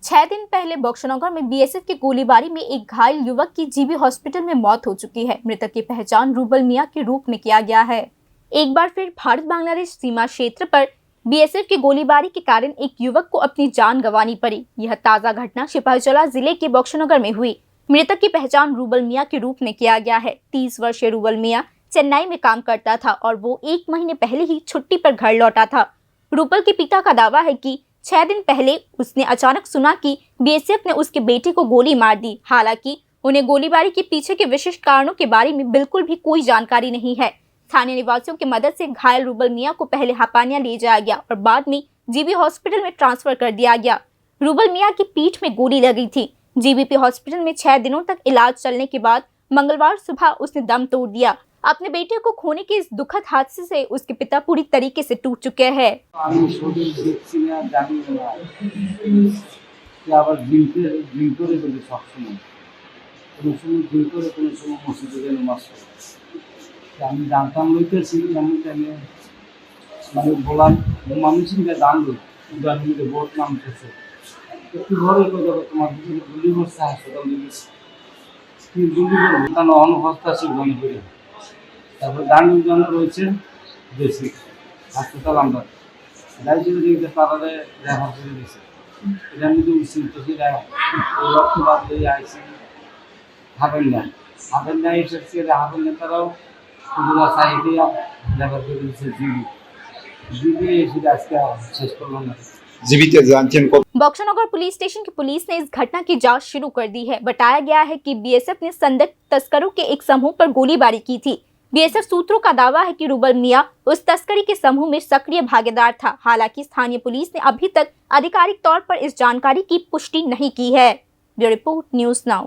6 दिन पहले बख्शनगर में बीएसएफ की गोलीबारी में एक घायल युवक की जीबी हॉस्पिटल में मौत हो चुकी है। मृतक की पहचान रूबल मियां के रूप में किया गया है। एक बार फिर भारत बांग्लादेश सीमा क्षेत्र पर बीएसएफ की गोलीबारी के कारण एक युवक को अपनी जान गंवानी पड़ी। यह ताजा घटना सिपाहीजला जिले के बख्शनगर में हुई। मृतक की पहचान रूबल मियां के रूप में किया गया है। 30 वर्षीय रूबल मियां चेन्नई में काम करता था और वो 1 महीने पहले ही छुट्टी पर घर लौटा था। रूबल के पिता का दावा है कि 6 दिन पहले उसने अचानक सुना कि बीएसएफ ने उसके बेटे को गोली मार दी। हालांकि उन्हें गोलीबारी के पीछे के विशिष्ट कारणों के बारे में बिल्कुल भी कोई जानकारी नहीं है। स्थानीय निवासियों की मदद से घायल रूबल मियां को पहले हापानिया ले जाया गया और बाद में जीबी हॉस्पिटल में ट्रांसफर कर दिया गया। रूबल मियां की पीठ में गोली लगी थी। जीबीपी हॉस्पिटल में 6 दिनों तक इलाज चलने के बाद मंगलवार सुबह उसने दम तोड़ दिया। अपने बेटे को खोने के इस दुखद हादसे से उसके पिता पूरी तरीके से टूट चुके हैं। আমি জানতাম লইতেছি আমি তাহলে মানে বললাম মানুষকে জানলো জানলে বহুত নামতেছে একটু ঘরে কথা তোমার গুলি করছে হাসপাতাল দিয়েছে কি গুলি করবো কারণ অনহস্তা ছিল মনে করি তারপর গান্ধী জন রয়েছে বেশি হাসপাতাল আমরা যাইছিল যে তারারে রেফার করে দিয়েছে এটা আমি তো উচিত রক্ত বাদ দিয়ে আইসি হাবেন না এসেছে হাবেন না তারাও बख्शनगर पुलिस स्टेशन की पुलिस ने इस घटना की जांच शुरू कर दी है। बताया गया है कि बीएसएफ ने संदिग्ध तस्करों के एक समूह पर गोलीबारी की थी। बीएसएफ सूत्रों का दावा है कि रूबल मियां उस तस्करी के समूह में सक्रिय भागीदार था। हालांकि स्थानीय पुलिस ने अभी तक आधिकारिक तौर पर इस जानकारी की पुष्टि नहीं की है। Bureau report news now.